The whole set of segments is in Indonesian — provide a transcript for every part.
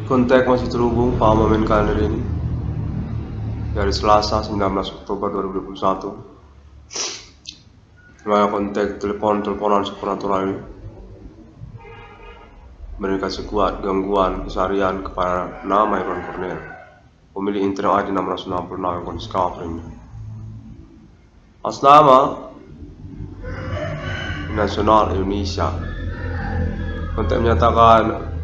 Kontak masih terhubung Pak Momen kalender ini dari Selasa 19 Oktober 2021. Melalui kontak teleponan supernatural ini memberikan sekuat gangguan keseharian kepada nama Irwan Cornel, pemilik internet ID 666 yang kondisi ini. Atas nama Nasional Indonesia, kontak menyatakan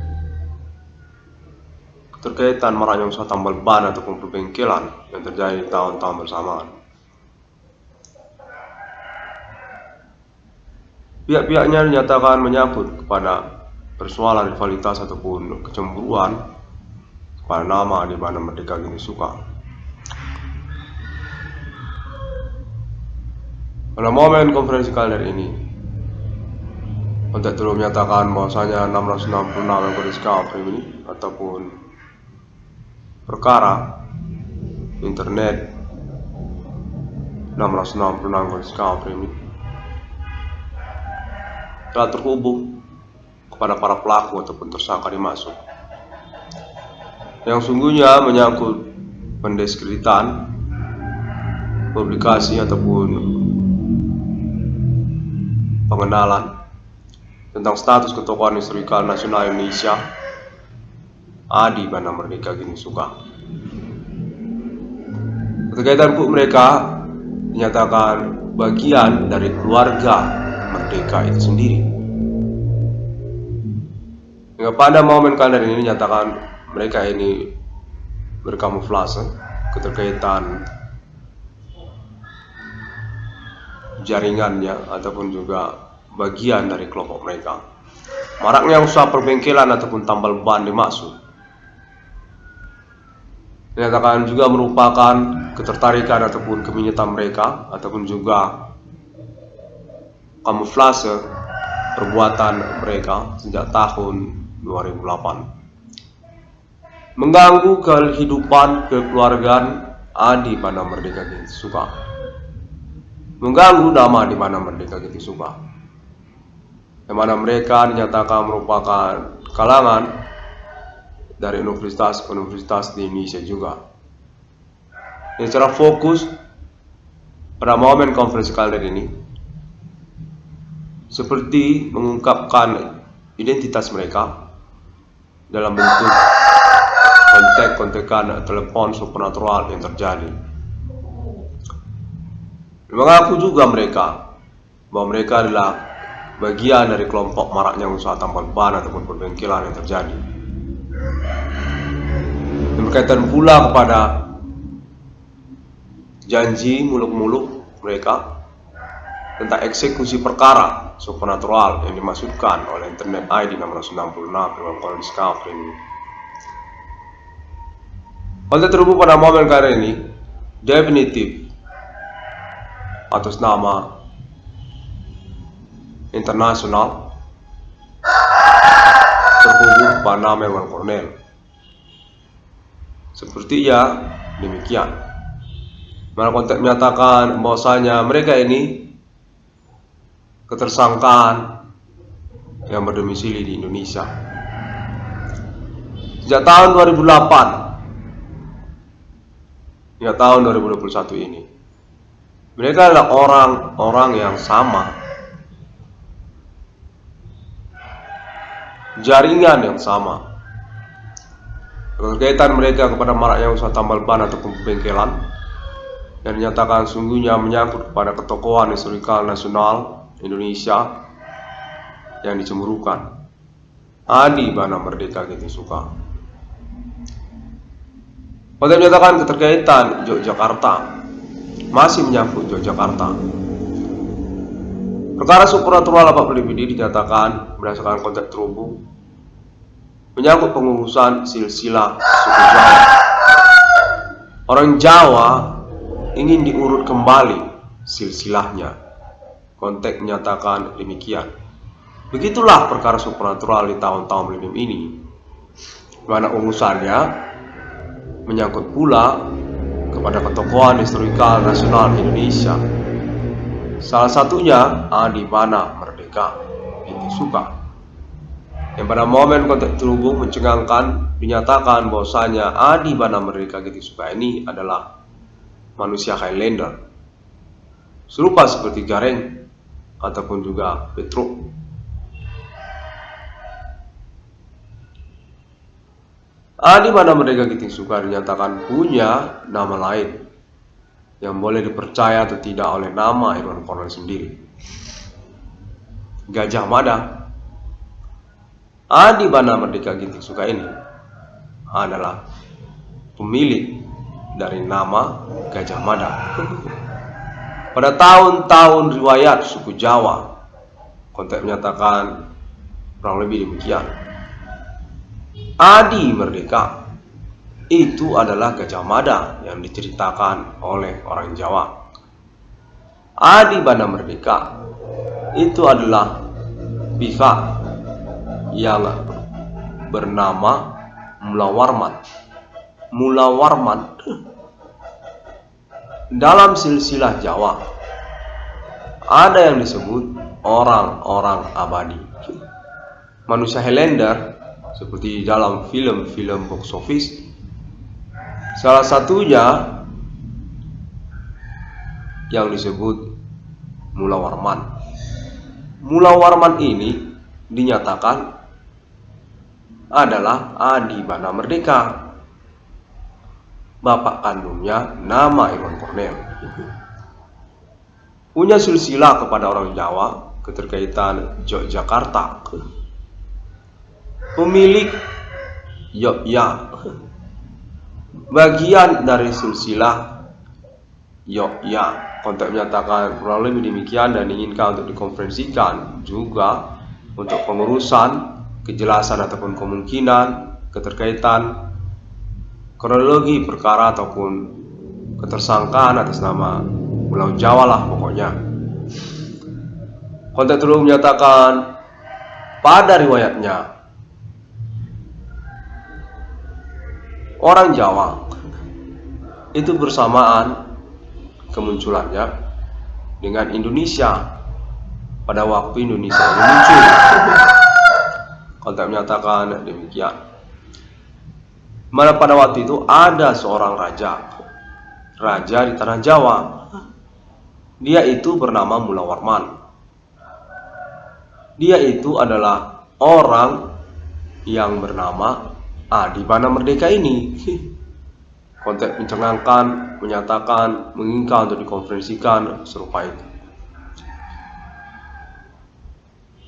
terkaitan maraknya usaha tambal ban ataupun perbengkelan yang terjadi di tahun-tahun bersamaan. Pihak-pihaknya dinyatakan menyangkut kepada persoalan rivalitas ataupun kecemburuan kepada nama di mana Merdeka Gini Suka. Pada momen konferensi kalender ini, kontak terus menyatakan bahwasanya 666 yang berdiskusi ini ataupun perkara internet 666 berdiskusi ini telah terhubung kepada para pelaku ataupun tersangka dimaksud, yang sungguhnya menyangkut pendiskreditan publikasi ataupun pengenalan tentang status ketokohan historikal nasional Indonesia Adi Bana Merdeka Gini Suka. Keterkaitan mereka dinyatakan bagian dari keluarga Merdeka itu sendiri. Hingga pada momen kalender ini dinyatakan mereka ini berkamuflase keterkaitan jaringannya ataupun juga bagian dari kelompok mereka. Maraknya usaha perbengkelan ataupun tambal ban dimaksud dinyatakan juga merupakan ketertarikan ataupun keminatan mereka ataupun juga kamuflase perbuatan mereka sejak tahun 2008, mengganggu kehidupan kekeluargaan Adi Bana Merdeka Gini Suka, mengganggu nama di mana Merdeka Gini Suka, di mana mereka dinyatakan merupakan kalangan dari universitas di Indonesia juga. Yang secara fokus pada momen konferensi kalender ini seperti mengungkapkan identitas mereka dalam bentuk kontak-kontakan telepon supernatural yang terjadi. Mengaku juga mereka bahwa mereka adalah bagian dari kelompok maraknya usaha tambal ban ataupun perbengkelan yang terjadi. Dan berkaitan pula kepada janji muluk-muluk mereka tentang eksekusi perkara supernatural yang dimaksudkan oleh internet ID 666 dalam kondisi ini. Kontak terhubung pada momen kali ini definitif atas nama internasional terhubung pada nama Irwan Cornel. Sepertinya demikian. Mana kontak menyatakan bahwasanya mereka ini ketersangkaan yang berdomisili di Indonesia sejak tahun 2008 hingga tahun 2021 ini. Mereka adalah orang-orang yang sama, jaringan yang sama. Keterkaitan mereka kepada maraknya usaha tambal ban ataupun pembengkelan yang dinyatakan sungguhnya menyangkut kepada ketokohan historikal nasional Indonesia yang dicemburukan Adi Bana Merdeka Gini Suka. Pada menyatakan keterkaitan Yogyakarta masih menyangkut Yogyakarta. Perkara supernatural apa lebih dinyatakan berdasarkan kontak terhubung menyangkut pengurusan silsilah suku Jawa. Orang Jawa ingin diurut kembali silsilahnya. Kontak menyatakan demikian. Begitulah perkara supernatural di tahun-tahun milenium ini, mana urusannya menyangkut pula kepada ketokohan historikal nasional Indonesia. Salah satunya Adi Bana Merdeka Gini Suka. yang pada momen konteks terhubung mencengangkan dinyatakan bahwasanya Adi Bana Merdeka Getisuga ini adalah manusia Highlander, serupa seperti Gareng ataupun juga Petruk. Adi Bana Merdeka Getisuga dinyatakan punya nama lain yang boleh dipercaya atau tidak oleh nama Irwan Cornel sendiri, Gajah Mada. Adi Bana Merdeka Getisuga ini adalah pemilik dari nama Gajah Mada. Pada tahun-tahun riwayat suku Jawa, konteks menyatakan kurang lebih demikian. Adi Merdeka itu adalah Gajah Mada yang diceritakan oleh orang Jawa. Adi Bana Merdeka itu adalah pihak yang bernama Mula Warman. Mula Warman dalam silsilah Jawa ada yang disebut orang-orang abadi, manusia Highlander, seperti dalam film-film box office. Salah satunya yang disebut Mula Warman. Mula Warman ini dinyatakan adalah Adi Bana Merdeka. Bapak kandungnya nama Irwan Cornel. Punya silsilah kepada orang Jawa keterkaitan Yogyakarta. Pemilik Yogya, bagian dari silsilah Yogya, konteks menyatakan kurang lebih demikian dan diinginkan untuk dikonferensikan juga untuk pengurusan kejelasan ataupun kemungkinan keterkaitan kronologi perkara ataupun ketersangkaan atas nama Pulau Jawa lah pokoknya. Konteks dulu menyatakan pada riwayatnya orang Jawa itu bersamaan kemunculannya dengan Indonesia pada waktu Indonesia muncul. Konteks menyatakan demikian. Mana pada waktu itu ada seorang raja di tanah Jawa. Dia itu bernama Mula Warman. Dia itu adalah orang yang bernama Adi Bana Merdeka ini. Konteks mencengangkan, menyatakan, menginginkan untuk dikonferensikan serupa itu.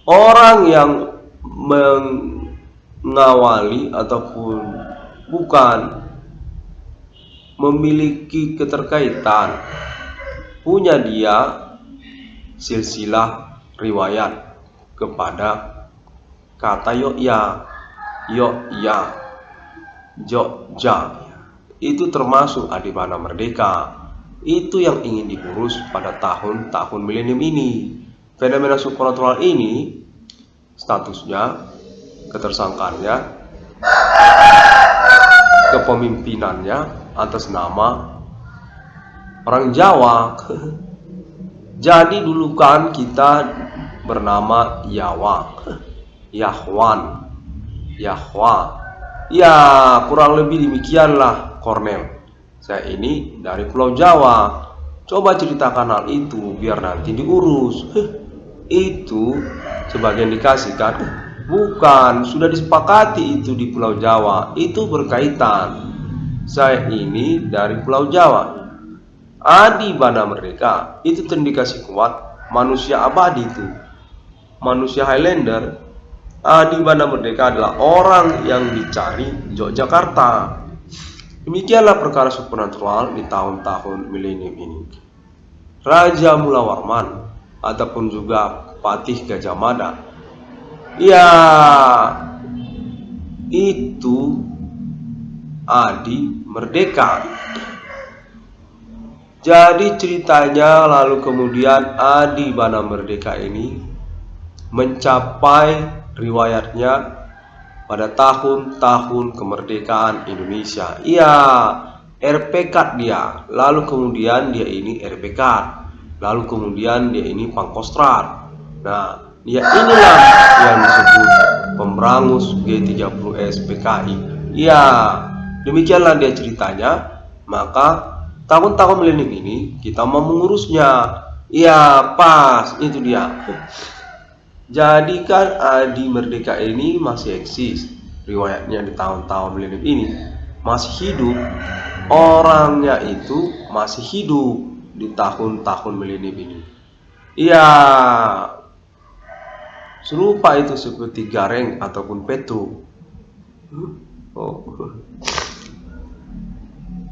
Orang yang mengawali ataupun bukan memiliki keterkaitan, punya dia silsilah riwayat kepada kata Yogya, Jogja, itu termasuk Adi Bana Merdeka. Itu yang ingin diurus pada tahun-tahun milenium ini. Fenomena supernatural ini statusnya, ketersangkaannya, kepemimpinannya atas nama orang Jawa. Jadi dulu kan kita bernama Yawa, Yahwan, Yahwa. Ya kurang lebih demikianlah Cornel. Saya ini dari Pulau Jawa. Coba ceritakan hal itu biar nanti diurus. Itu sebagian dikasihkan. Bukan, sudah disepakati itu di Pulau Jawa. Itu berkaitan. Saya ini dari Pulau Jawa. Adi Bana Merdeka itu terindikasi kuat manusia abadi itu, manusia Highlander. Adi Bana Merdeka adalah orang yang dicari Yogyakarta. Demikianlah perkara supernatural di tahun-tahun milenium ini. Raja Mula Warman ataupun juga Patih Gajah Mada, ya itu Adi Merdeka. Jadi ceritanya lalu kemudian Adi Bana Merdeka ini mencapai riwayatnya pada tahun-tahun kemerdekaan Indonesia. Iya, RPK dia. Lalu kemudian dia ini RPK. Lalu kemudian dia ini Pangkostrat. Nah, Ya inilah yang disebut pemberangus G30S PKI. Ya, demikianlah dia ceritanya. Maka tahun-tahun milenium ini kita mau mengurusnya. Ya, pas itu dia. Jadi kan Adi Merdeka ini masih eksis. Riwayatnya di tahun-tahun milenium ini masih hidup. Orangnya itu masih hidup di tahun-tahun milenium ini. Ya, serupa itu seperti Gareng ataupun Petro. Oh.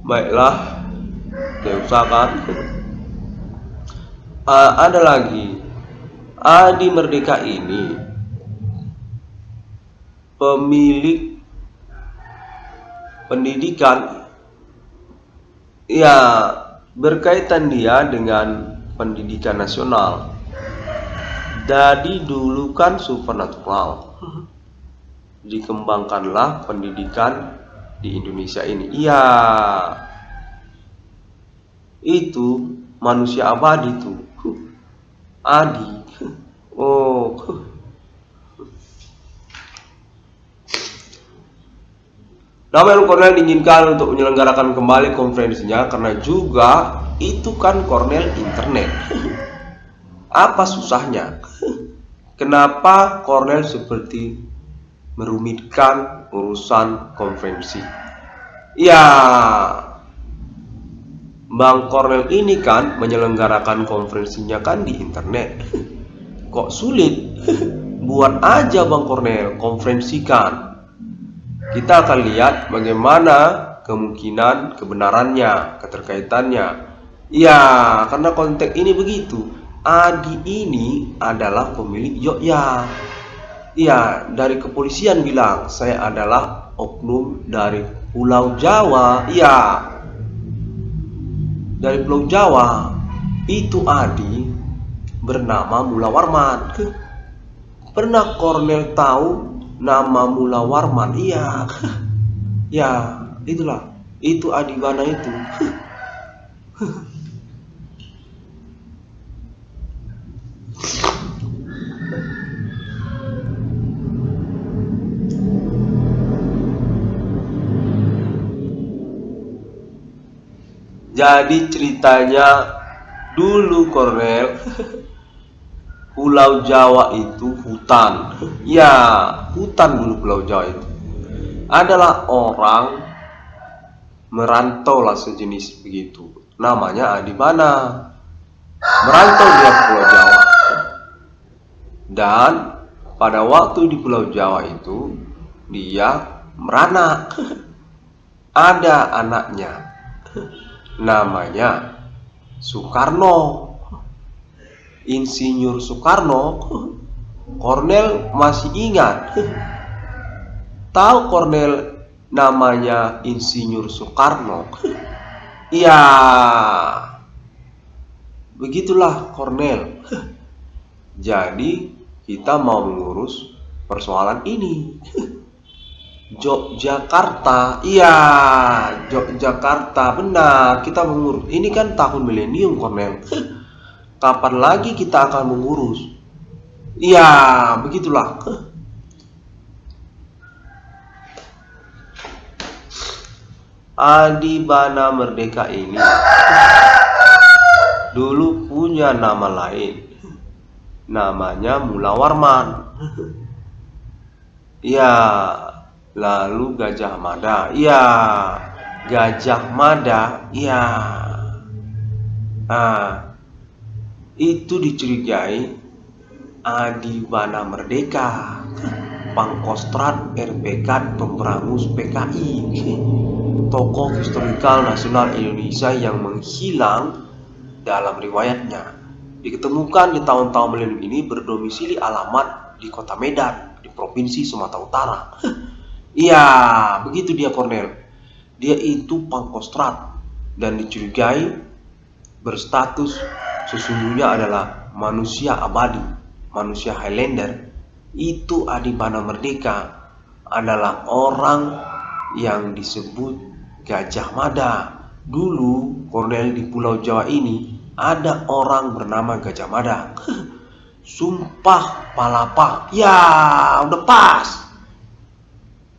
Baiklah, saya usahakan. Ada lagi, Adi Merdeka ini pemilik pendidikan. Ya, berkaitan dia dengan pendidikan nasional. Jadi dulu kan supernatural, dikembangkanlah pendidikan di Indonesia ini. Iya, itu manusia abadi tuh, Adi. Oh, Nama Kornel diinginkan untuk menyelenggarakan kembali konferensinya karena juga itu kan Kornel internet. Apa susahnya? Kenapa Kornel seperti merumitkan urusan konferensi? Ya, Bang Kornel ini kan menyelenggarakan konferensinya kan di internet. Kok sulit? Buat aja Bang Kornel, konferensikan. Kita akan lihat bagaimana kemungkinan kebenarannya, keterkaitannya. Ya, karena konteks ini begitu. Adi ini adalah pemilik Jogja. Iya, dari kepolisian bilang saya adalah oknum dari Pulau Jawa. Iya, dari Pulau Jawa. Itu Adi bernama Mula Warman. Pernah Kornel tahu nama Mula Warman? Iya. Ya, itulah. Itu Adi Bana itu. Jadi ceritanya dulu Kornel, Pulau Jawa itu hutan. Ya, hutan dulu Pulau Jawa itu. Adalah orang merantau lah sejenis begitu. Namanya Adi Bana. Merantau dia ke Pulau Jawa. Dan pada waktu di Pulau Jawa itu dia meranak. Ada anaknya. Namanya Soekarno, Insinyur Soekarno. Kornel masih ingat. Tahu Kornel namanya Insinyur Soekarno? Iya, begitulah Kornel. Jadi kita mau mengurus persoalan ini. Yogyakarta, iya, Yogyakarta, benar. Kita mengurus. Ini kan tahun milenium, Kornel. Kapan lagi kita akan mengurus? Iya, begitulah. Adi Bana Merdeka ini dulu punya nama lain. Namanya Mula Warman. Iya. Lalu Gajah Mada, iya, Gajah Mada, iya. Nah, itu dicurigai Adi Bana Merdeka, Pangkostrat RPK pemberangus PKI, tokoh historikal nasional Indonesia yang menghilang dalam riwayatnya. Diketemukan di tahun-tahun milenium ini berdomisili alamat di kota Medan, di provinsi Sumatera Utara. Iya, begitu dia Kornel. Dia itu Pangkostrat dan dicurigai berstatus sesungguhnya adalah manusia abadi, manusia Highlander. Itu Adi Bana Merdeka adalah orang yang disebut Gajah Mada. Dulu Kornel di Pulau Jawa ini ada orang bernama Gajah Mada. Sumpah Palapa. Ya, udah pas.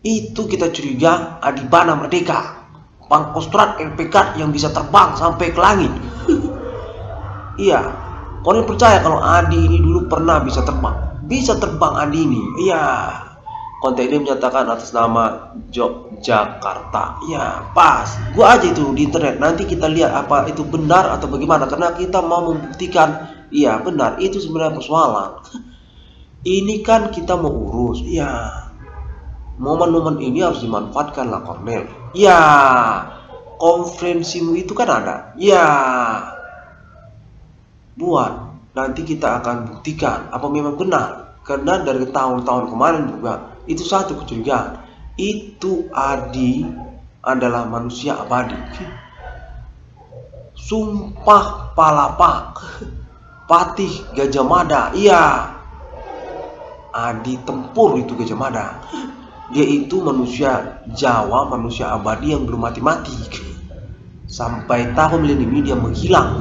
Itu kita curiga Adibana Merdeka, Pangkostrat LPK yang bisa terbang sampai ke langit. Iya, Kornel percaya kalau Adi ini dulu pernah bisa terbang. Bisa terbang Adi ini. Iya. Konten ini menyatakan atas nama Yogyakarta. Ya, pas. Gua aja itu di internet. Nanti kita lihat apa itu benar atau bagaimana. Karena kita mau membuktikan, iya benar. Itu sebenarnya persoalan. Ini kan kita mau urus. Ya, momen-momen ini harus dimanfaatkan lah Kornel. Ya, konferensimu itu kan ada. Ya, buat. Nanti kita akan buktikan apa memang benar. Karena dari tahun-tahun kemarin juga itu satu kecurigaan. Itu Adi adalah manusia abadi. Sumpah Palapa, Patih Gajah Mada. Iya, Adi tempur itu Gajah Mada. Dia itu manusia Jawa, manusia abadi yang belum mati-mati. Sampai tahun milenium ini dia menghilang.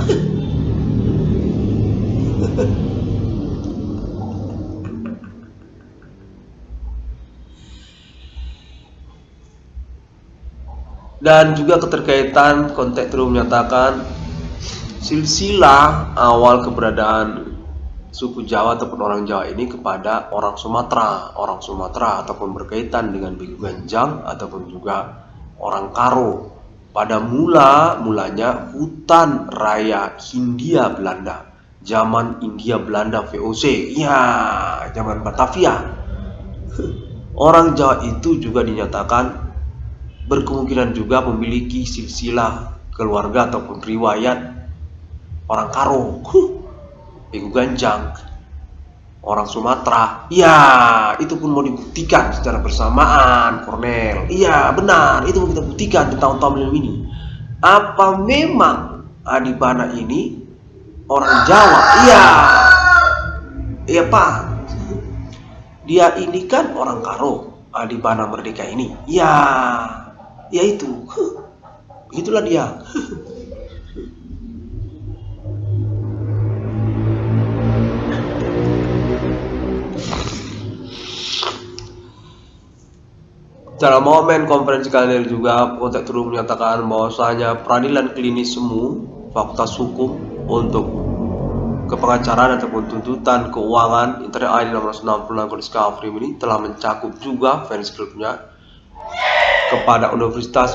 Dan juga keterkaitan konteks terus menyatakan silsilah awal keberadaan suku Jawa ataupun orang Jawa ini kepada orang Sumatera ataupun berkaitan dengan Bigu Ganjang ataupun juga orang Karo. Pada mulanya hutan raya Hindia Belanda, zaman India Belanda VOC, ya zaman Batavia. Orang Jawa itu juga dinyatakan berkemungkinan juga memiliki silsilah keluarga ataupun riwayat orang Karo, Bigu Ganjang, orang Sumatera. Ya, itu pun mau dibuktikan secara bersamaan, Kornel. Iya, benar, itu mau kita buktikan di tahun-tahun milenium ini. Apa memang Adibana ini orang Jawa? Iya. Iya, Pak. Dia ini kan orang Karo, Adibana Merdeka ini. Ya. Ya itu, begitulah dia. Dalam momen konferensi kali ini juga konteks terus menyatakan bahwasanya peradilan klinis semu fakultas hukum untuk kepengacaraan ataupun tuntutan keuangan internet ID 666 Discovery ini telah mencakup juga fans clubnya kepada universitas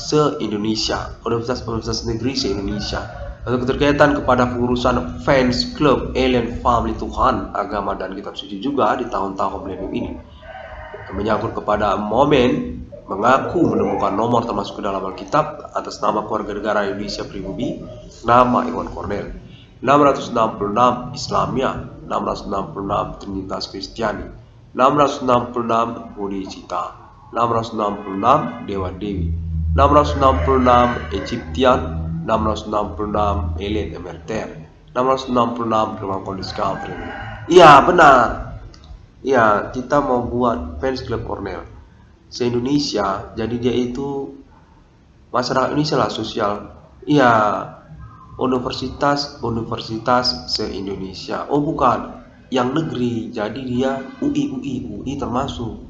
se-Indonesia, universitas negeri se-Indonesia, untuk keterkaitan kepada pengurusan fans club Alien Family Tuhan, Agama dan Kitab Suci juga di tahun-tahun milenium ini, menyangkut kepada momen mengaku menemukan nomor termasuk ke dalam Alkitab atas nama keluarga negara Indonesia pribumi, nama Iwan Kornel, 666 Islamia, 666 Trinitas Kristiani, 666 Budi Cita, 666 Dewa Dewi, 666 Egyptian, 666 Alien Emerter, 666 Ruang Kondisi Discovery. Iya benar. Iya, kita mau buat fans club Kornel se-Indonesia. Jadi dia itu masyarakat Indonesia lah, sosial. Iya, universitas se-Indonesia. Oh bukan, yang negeri. Jadi dia UI termasuk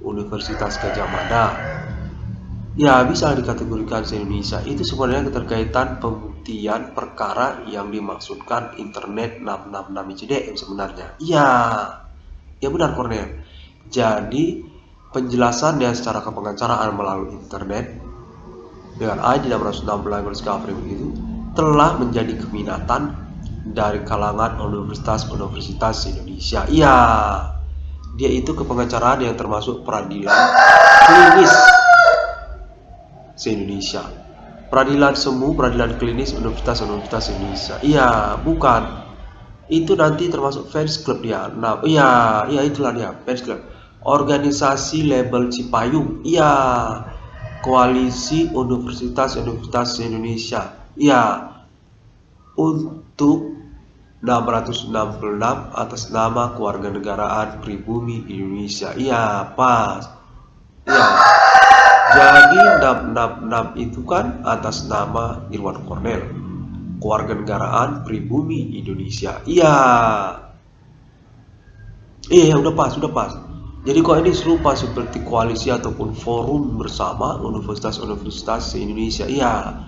Universitas Gajah Mada. Ya, bisa dikategorikan se-Indonesia. Itu sebenarnya keterkaitan pembuktian perkara yang dimaksudkan internet 666 ICDM sebenarnya. Iya. Ya benar Kornel. Jadi penjelasannya secara kepengacaraan melalui internet dengan ID 666 Discovery itu telah menjadi keminatan dari kalangan universitas Indonesia. Iya. Dia itu kepengacaraan yang termasuk peradilan klinis se-Indonesia. Peradilan semu, peradilan klinis universitas Indonesia. Iya, bukan. Itu nanti termasuk fans club dia. Nah, iya itulah dia, fans club. Organisasi label Cipayung. Iya. Koalisi Universitas Indonesia. Iya. Untuk 666 atas nama kewarganegaraan pribumi Indonesia. Iya, pas. Iya. Jadi 666 itu kan atas nama Irwan Kornel. Kewarganegaraan Pribumi Indonesia. Iya. Udah pas. Jadi kok ini serupa seperti koalisi ataupun forum bersama universitas-universitas se-Indonesia. Iya.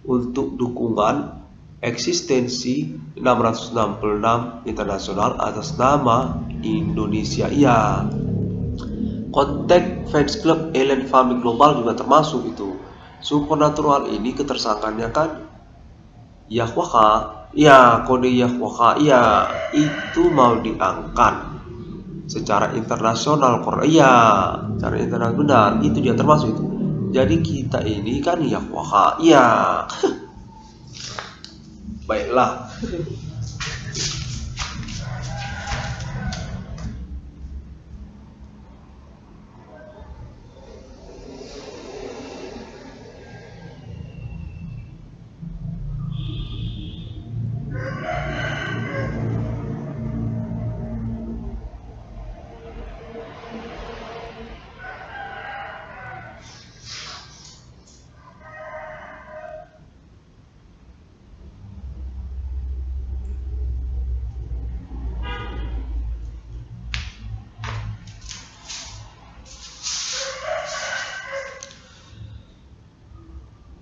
Untuk dukungan eksistensi 666 internasional atas nama Indonesia. Iya. Kontak fans club Alien Family Global juga termasuk itu. Supernatural ini ketersangkaannya kan Yahweh. Ya, kode Yahweh. Ya, itu mau diangkat secara internasional. Iya, secara internasional benar. Itu dia termasuk itu. Jadi kita ini kan Yahweh. Iya. Baiklah.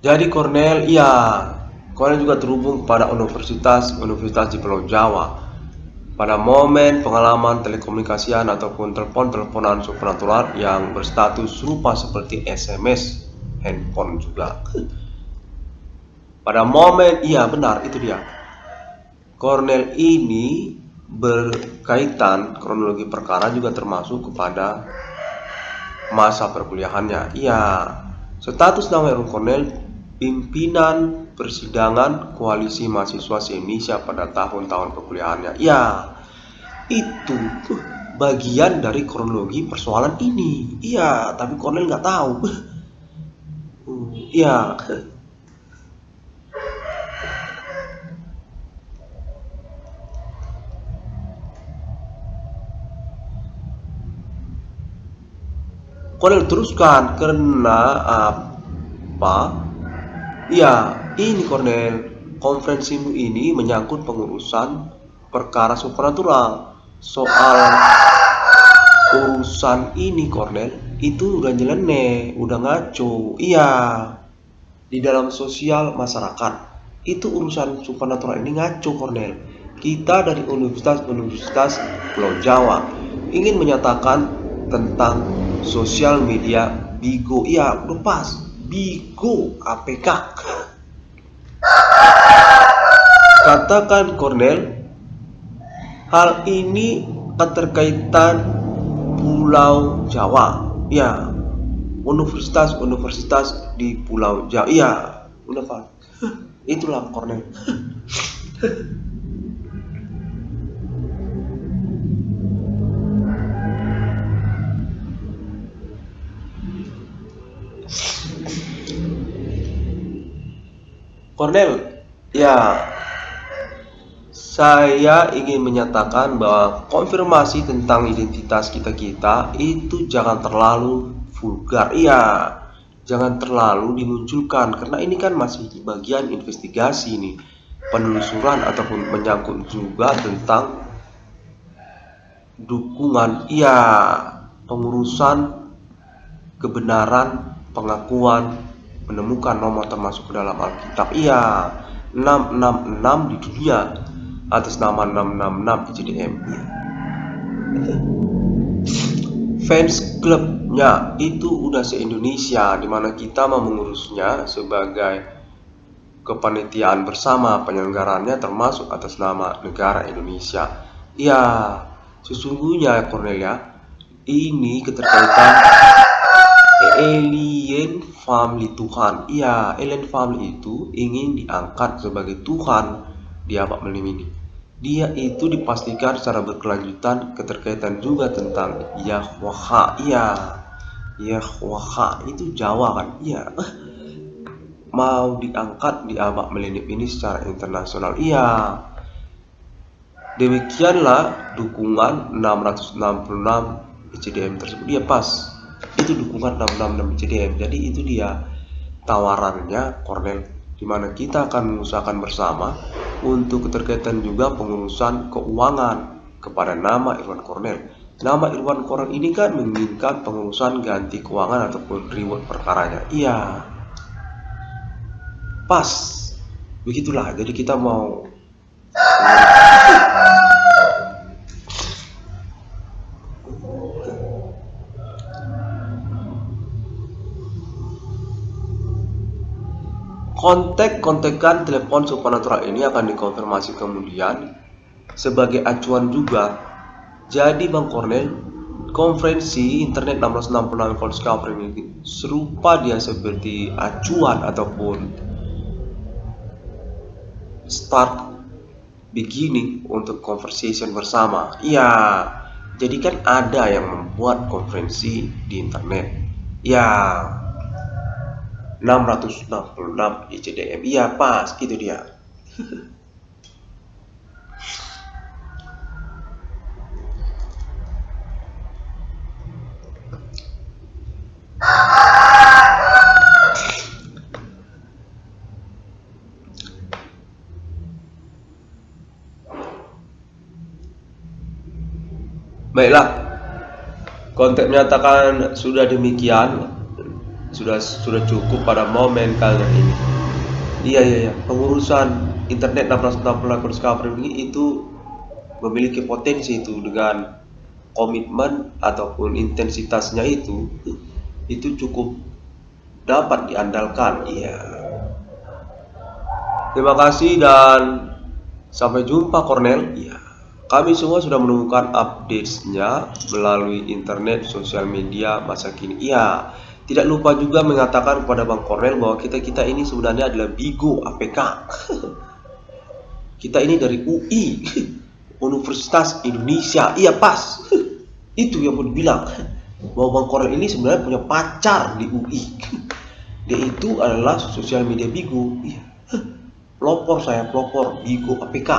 Jadi Cornel juga terhubung pada universitas di Pulau Jawa. Pada momen pengalaman telekomunikasian ataupun telepon-teleponan supernatural yang berstatus serupa seperti SMS handphone juga. Pada momen, benar itu dia. Cornel ini berkaitan kronologi perkara juga termasuk kepada masa perkuliahannya. Status nama Erwin Cornel pimpinan persidangan koalisi mahasiswa se-Indonesia pada tahun-tahun perkuliahannya. Itu bagian dari kronologi persoalan ini. Tapi Cornel nggak tahu. Cornel teruskan karena apa? Ini Cornel, konferensimu ini menyangkut pengurusan perkara supernatural. Soal urusan ini Cornel, itu udah nyeleneh, udah ngaco. Di dalam sosial masyarakat, itu urusan supernatural ini ngaco Cornel. Kita dari universitas Pulau Jawa ingin menyatakan tentang sosial media Bigo. Udah pas. Bigo APK. Katakan Cornel, hal ini keterkaitan Pulau Jawa. Universitas di Pulau Jawa. Udah Pak. Itulah Cornel. Cornel, saya ingin menyatakan bahwa konfirmasi tentang identitas kita itu jangan terlalu vulgar. Jangan terlalu dimunculkan karena ini kan masih bagian investigasi nih, penelusuran ataupun menyangkut juga tentang dukungan, pengurusan kebenaran pengakuan menemukan nomor termasuk ke dalam Alkitab. 666 di dunia atas nama 666 ICDM. Fans clubnya itu udah se-Indonesia, dimana kita mau mengurusnya sebagai kepanitiaan bersama, penyelenggarannya termasuk atas nama negara Indonesia. Sesungguhnya Cornelia, ini keterkaitan Alien Family Tuhan. Alien Family itu ingin diangkat sebagai Tuhan di abad milenium ini. Dia itu dipastikan secara berkelanjutan keterkaitan juga tentang Yahweh. Yahweh itu Jawa kan. Mau diangkat di abad milenium ini secara internasional. Demikianlah dukungan 666 ICDM tersebut. Pas. Itu dukungan 666 ICDM. Jadi itu dia tawarannya Cornel di mana kita akan mengusahakan bersama untuk keterkaitan juga pengurusan keuangan kepada nama Irwan Cornel. Nama Irwan Cornel ini kan menginginkan pengurusan ganti keuangan ataupun reward perkaranya. Iya, pas. Begitulah, jadi kita mau kontak-kontekan telepon supernatural ini akan dikonfirmasi kemudian sebagai acuan juga. Jadi Bang Cornel, konferensi internet 1666 Cold Discovery ini serupa dia seperti acuan ataupun start beginning untuk conversation bersama. Iya, jadi kan ada yang membuat konferensi di internet. Ya, 666 ICDM. Iya, pas, itu dia. Baiklah, konten menyatakan sudah demikian, sudah cukup pada momen kali ini. Iya, pengurusan internet 666 Discovery ini itu memiliki potensi itu dengan komitmen ataupun intensitasnya itu cukup dapat diandalkan. Iya. Terima kasih dan sampai jumpa Cornel. Iya. Kami semua sudah menemukan updates-nya melalui internet, sosial media masa kini. Iya, tidak lupa juga mengatakan kepada Bang Cornel bahwa kita ini sebenarnya adalah Bigo APK. Kita ini dari UI, Universitas Indonesia. Iya, pas. Itu yang mau dibilang, bahwa Bang Cornel ini sebenarnya punya pacar di UI. Dia itu adalah sosial media Bigo. Iya. Pelopor Bigo APK.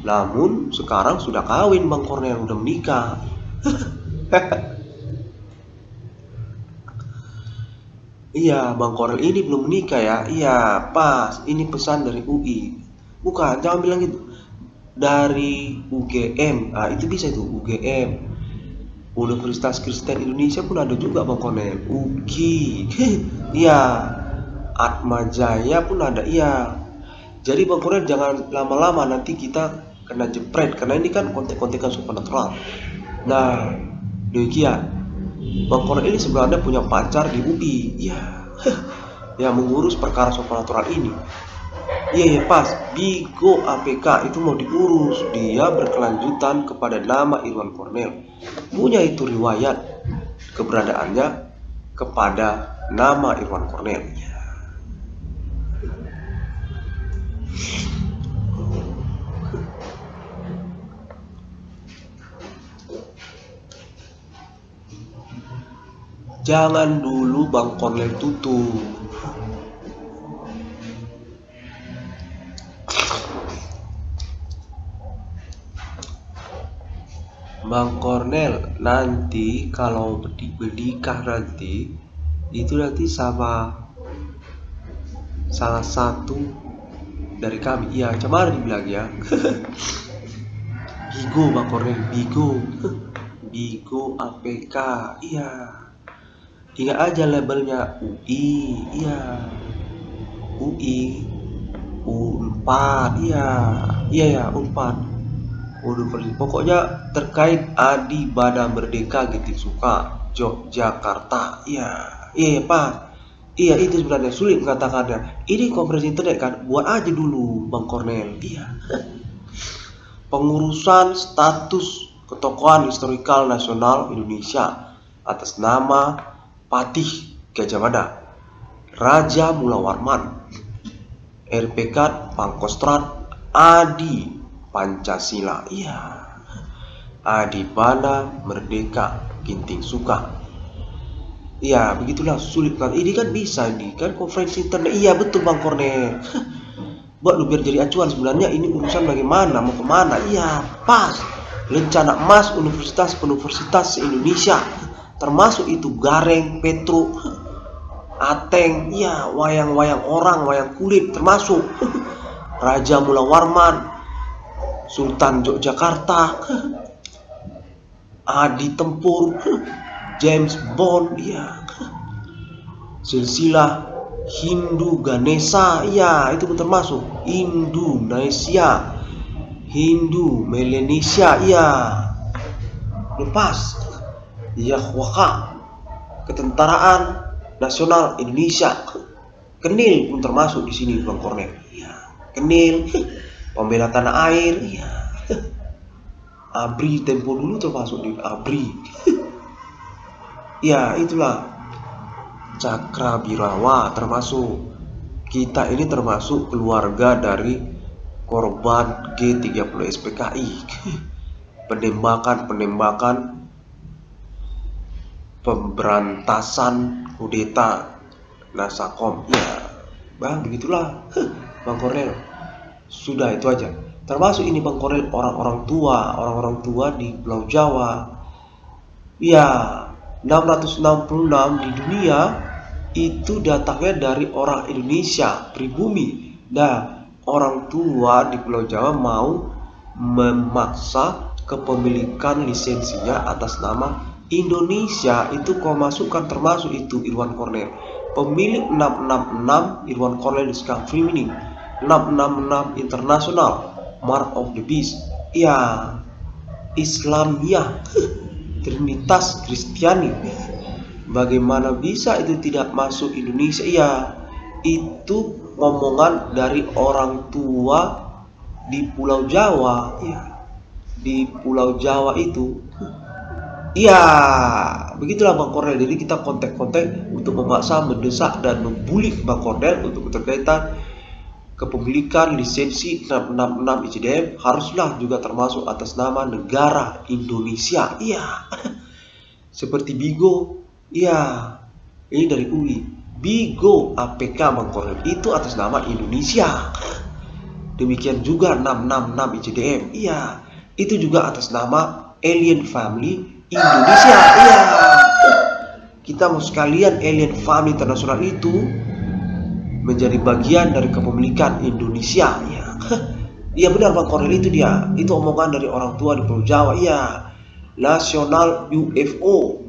Namun sekarang sudah kawin Bang Cornel, udah menikah. Iya, Bang Cornel ini belum menikah ya. Iya, pas. Ini pesan dari UI. Bukan, jangan bilang gitu. Dari UGM. Ah, itu bisa itu, UGM. Universitas Kristen Indonesia pun ada juga Bang Cornel. UGI. Iya. Atma Jaya pun ada. Iya. Jadi Bang Cornel jangan lama-lama, nanti kita kena jepret, karena ini kan konten-konten supernatural. Nah, demikian. Bang Cornel ini sebenarnya punya pacar di UI. Iya. Yang mengurus perkara supernatural ini. Iya, pas. Bigo APK itu mau diurus. Dia berkelanjutan kepada nama Irwan Cornel. Punya itu riwayat keberadaannya kepada nama Irwan Cornel. Jangan dulu Bang Cornel tutup. Bang Cornel nanti kalau menikah nanti itu nanti sama salah satu dari kami. Iya, cemar dibilang ya. Bigo Bang Cornel, Bigo APK. Iya. Ingat aja labelnya UI. Iya. UI U4. Iya, U4. Pokoknya terkait Adi Bana Merdeka gitu suka Yogyakarta. Iya Pak. Iya, itu sebenarnya sulit mengatakannya. Ini konferensi internet kan, buat aja dulu Bang Cornel. Iya. Pengurusan status ketokohan historikal nasional Indonesia atas nama Patih Gajah Mada, Raja Mula Warman, RPK Pangkostrat Adi Pancasila. Iya. Adi Bana Merdeka Ginting Suka. Iya, begitulah, sulit kan. Ini kan bisa, ini kan konferensi internet. Iya, betul Bang Cornel. Buat lu biar jadi acuan, sebenarnya ini urusan bagaimana, mau kemana. Iya, pas. Rencana emas universitas se-Indonesia, termasuk itu Gareng, Petro, Ateng, ya wayang-wayang orang, wayang kulit termasuk Raja Mula Warman, Sultan Yogyakarta, Adi Tempur, James Bond, ya, silsilah Hindu Ganesha, ya itu pun termasuk Indonesia, Hindu Melanesia, ya, lepas Yahwaka, Ketentaraan Nasional Indonesia, Kenil pun termasuk di sini Bang Kornel. Ya, Kenil, pembela tanah air, ya. ABRI tempo dulu termasuk di ABRI. Ya, itulah Cakrabirawa termasuk. Kita ini termasuk keluarga dari korban G30 SPKI. Penembakan, pemberantasan kudeta Nasakom. Ya, Bang, begitulah Bang Kornel. Sudah itu aja. Termasuk ini Bang Kornel orang-orang tua di Pulau Jawa. Ya, 666 di dunia itu datangnya dari orang Indonesia pribumi. Nah, orang tua di Pulau Jawa mau memaksa kepemilikan lisensinya atas nama Indonesia. Itu kau masukkan termasuk itu Irwan Kornel. Pemilik 666 Irwan Kornel Discovery Meaning 666 International Mark of the Beast. Ya, Islamiyah, Trinitas Kristiani. Bagaimana bisa itu tidak masuk Indonesia? Ya, itu ngomongan dari orang tua di Pulau Jawa. Ya, di Pulau Jawa itu. Ya, begitulah Bang Kornel. Jadi kita kontak-kontak untuk memaksa, mendesak dan membuli Bang Kornel untuk keterkaitan kepemilikan lisensi 666 ICDM haruslah juga termasuk atas nama negara Indonesia. Iya. Seperti Bigo. Iya. Ini dari UI. Bigo APK Bang Kornel itu atas nama Indonesia. Demikian juga 666 ICDM. Iya. Itu juga atas nama Alien Family Indonesia. Iya. Kita mau sekalian Alien Family Internasional itu menjadi bagian dari kepemilikan Indonesia. Ya, iya benar Bang Kornel, itu dia. Itu omongan dari orang tua di Pulau Jawa. Iya, nasional UFO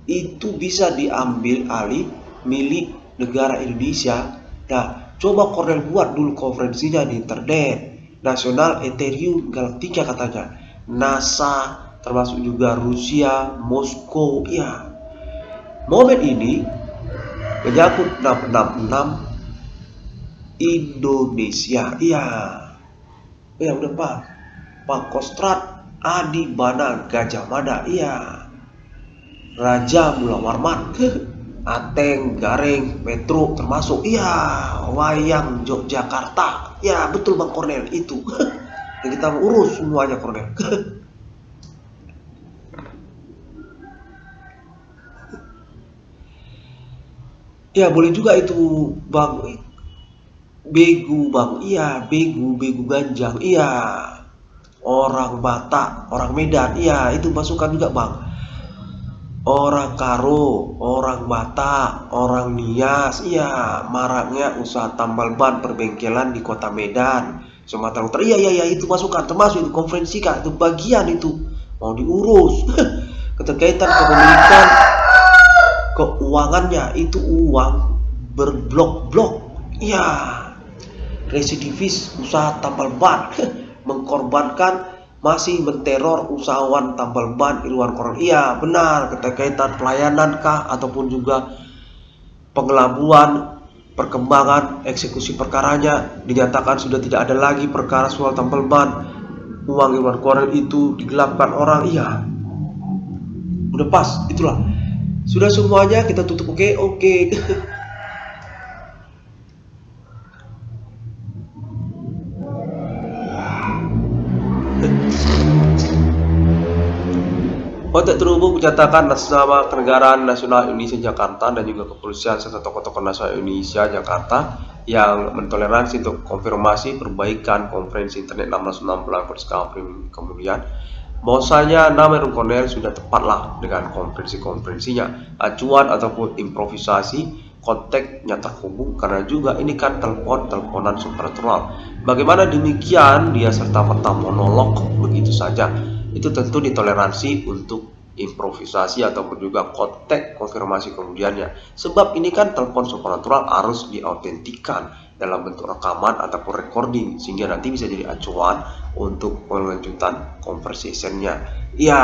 itu bisa diambil alih milik negara Indonesia. Nah, coba Kornel buat dulu konferensinya di internet. Nasional Ethereum Galactica katanya. NASA termasuk juga Rusia, Moskow. Ya, momen ini menyangkut 666 Indonesia. Iya. Ya udah Pak Kostrat Adi Bana Gajah Mada. Iya. Raja Mula Warman, Ateng Gareng Petro termasuk. Iya, wayang Yogyakarta. Ya betul Bang Kornel itu. Yang kita mau urus semuanya Kornel. Ya boleh juga itu Bang. Begu Bang, iya, begu Ganjang, iya, orang Batak, orang Medan, iya, itu masukkan juga Bang. Orang Karo, orang Batak, orang Nias, iya, maraknya usaha tambal ban perbengkelan di kota Medan, Sumatera Utara. Iya, itu masukkan, termasuk itu konferensi Kak, itu bagian itu mau diurus. Keterkaitan kepemilikan keuangannya itu uang berblok-blok, iya. Residivis usaha tambal ban mengkorbankan masih menteror usahawan tambal ban Irwan Kornel. Iya benar, keterkaitan pelayanan kah ataupun juga pengelabuan, perkembangan eksekusi perkaranya dinyatakan sudah tidak ada lagi perkara soal tambal ban. Uang Irwan Kornel itu digelapkan orang. Iya, udah pas, itulah sudah semuanya kita tutup. Oke. Kontak terhubung menyatakan atas nama Kenegaraan Nasional Indonesia Jakarta dan juga kepolisian serta tokoh-tokoh nasional Indonesia Jakarta yang mentoleransi untuk konfirmasi perbaikan konferensi internet 666 Discovery kemudian bahwasanya nama Irwan Kornel sudah tepatlah dengan konferensi-konferensinya. Acuan ataupun improvisasi kontaknya terhubung, karena juga ini kan teleponan supernatural. Bagaimana demikian dia serta-merta monolog begitu saja? Itu tentu ditoleransi untuk improvisasi ataupun juga kontak konfirmasi kemudiannya. Sebab ini kan telepon supernatural harus diautentikan dalam bentuk rekaman ataupun recording, sehingga nanti bisa jadi acuan untuk penlanjutan conversationnya. Ya,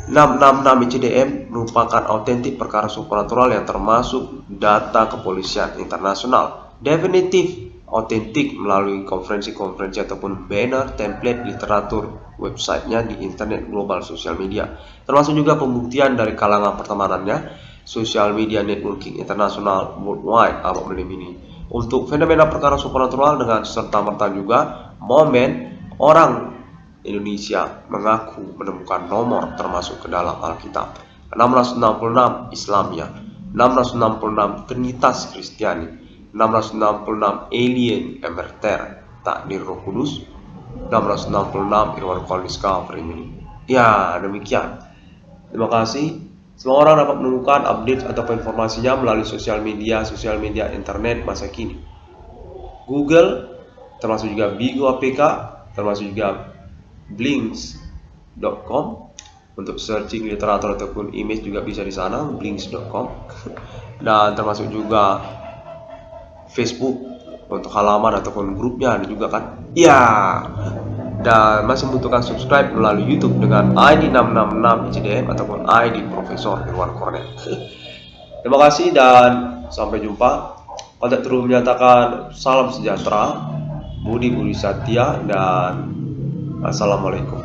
666 ICDM merupakan autentik perkara supernatural yang termasuk data kepolisian internasional. Definitif autentik melalui konferensi-konferensi ataupun banner, template, literatur, websitenya di internet, global, sosial media. Termasuk juga pembuktian dari kalangan pertemanannya, social media networking internasional worldwide abad ini. Untuk fenomena perkara supernatural dengan serta-merta juga momen orang Indonesia mengaku menemukan nomor termasuk ke dalam Alkitab. 666 Islamia, 666 Trinitas Kristiani, 666 Alien Emerter Takdir Roh Kudus, 666 Irwan Kolniska Primini. Ya, demikian. Terima kasih. Semua orang dapat menemukan update atau informasinya melalui sosial media internet masa kini. Google, termasuk juga Bigo APK, termasuk juga blinks.com untuk searching literatur ataupun image juga bisa di sana, blinks.com. Dan termasuk juga Facebook untuk halaman ataupun grupnya ada juga kan. Ya. Dan masih membutuhkan subscribe melalui YouTube dengan ID 666 ICDM ataupun ID Profesor Irwan Kornet. Terima kasih dan sampai jumpa. Kontak terus menyatakan salam sejahtera, Budi Satya, dan assalamualaikum.